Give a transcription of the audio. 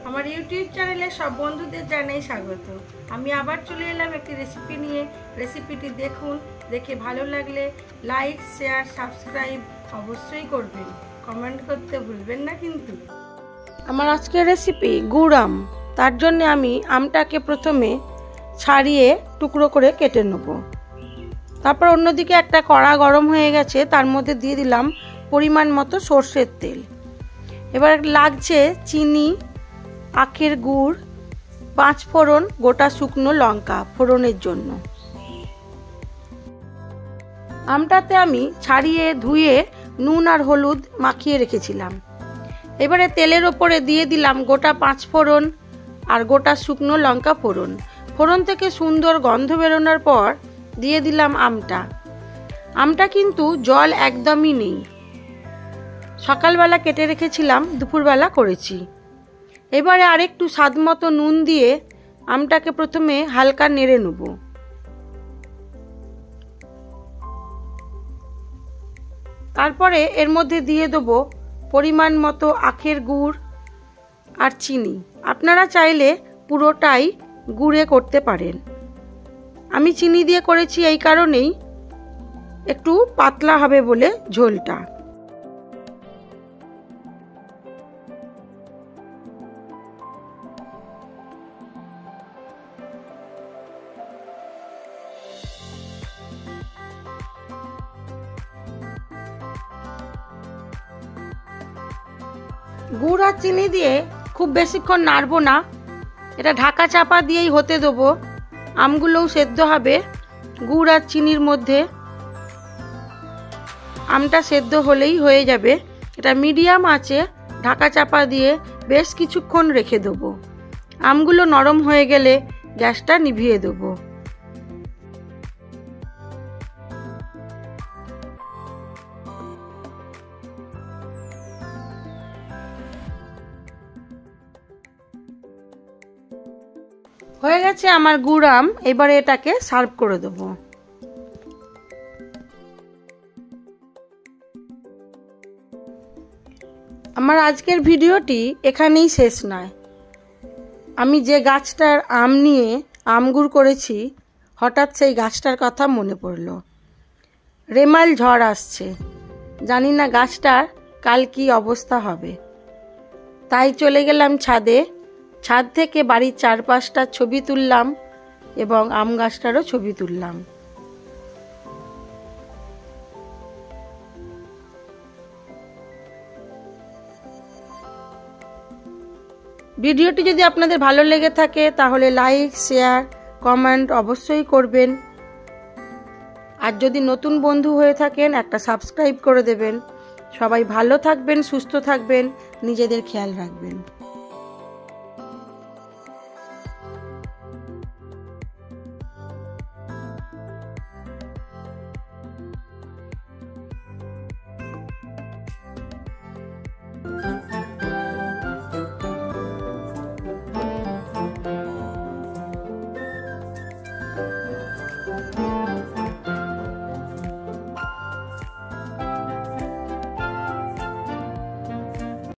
আমার ইউটিউব চ্যানেলে সব বন্ধুদের জানাই স্বাগত। আমি আবার চলে এলাম একটি রেসিপি নিয়ে। রেসিপিটি দেখুন, দেখে ভালো লাগলে লাইক, শেয়ার, সাবস্ক্রাইব অবশ্যই করবেন। কমেন্ট করতে ভুলবেন না কিন্তু। আমার আজকের রেসিপি গুড় আম। তার জন্য আমি আমটাকে প্রথমে ছাড়িয়ে টুকরো করে কেটে নেব। তারপর অন্যদিকে একটা কড়া গরম হয়ে গেছে, তার মধ্যে দিয়ে দিলাম পরিমাণ মতো সর্ষের তেল। এবার লাগছে চিনি, আখের গুড়, 5 ফোড়ন, গোটা শুকনো লঙ্কা ফোড়নের জন্য। আমটাতে আমি ছাড়িয়ে ধুয়ে নুন আর হলুদ মাখিয়ে রেখেছিলাম। এবারে তেলের ওপরে দিয়ে দিলাম গোটা 5 ফোড়ন আর গোটা শুকনো লঙ্কা ফোড়ন। ফোড়ন থেকে সুন্দর গন্ধ বেরোনোর পর দিয়ে দিলাম আমটা কিন্তু জল একদমই নেই। সকালবেলা কেটে রেখেছিলাম, দুপুরবেলা করেছি। এবারে আরেকটু স্বাদ মতো নুন দিয়ে আমটাকে প্রথমে হালকা নেড়ে নেব। তারপরে এর মধ্যে দিয়ে দেবো পরিমাণ মতো আখের গুড় আর চিনি। আপনারা চাইলে পুরোটাই গুড়ে করতে পারেন। আমি চিনি দিয়ে করেছি এই কারণেই, একটু পাতলা হবে বলে ঝোলটা। গুড় আর চিনি দিয়ে খুব বেশিক্ষণ নাড়বো না, এটা ঢাকা চাপা দিয়েই হতে দেবো। আমগুলোও সেদ্ধ হবে গুড় আর চিনির মধ্যে। আমটা সেদ্ধ হলেই হয়ে যাবে। এটা মিডিয়াম আঁচে ঢাকা চাপা দিয়ে বেশ কিছুক্ষণ রেখে দেবো। আমগুলো নরম হয়ে গেলে গ্যাসটা নিভিয়ে দেবো। হয়ে গেছে আমার গুড় আম। এবারে এটাকে সার্ভ করে দেবো। আমার আজকের ভিডিওটি এখানেই শেষ নয়। আমি যে গাছটার আম নিয়ে আমগুড় করেছি, হঠাৎ সেই গাছটার কথা মনে পড়ল। রেমাল ঝড় আসছে, জানি না গাছটার কাল কি অবস্থা হবে। তাই চলে গেলাম ছাদে। ছাদ থেকে বাড়ির চারপাশটার ছবি তুললাম এবং আম গাছটারও ছবি তুললাম। ভিডিওটি যদি আপনাদের ভালো লেগে থাকে তাহলে লাইক, শেয়ার, কমেন্ট অবশ্যই করবেন। আর যদি নতুন বন্ধু হয়ে থাকেন একটা সাবস্ক্রাইব করে দেবেন। সবাই ভালো থাকবেন, সুস্থ থাকবেন, নিজেদের খেয়াল রাখবেন।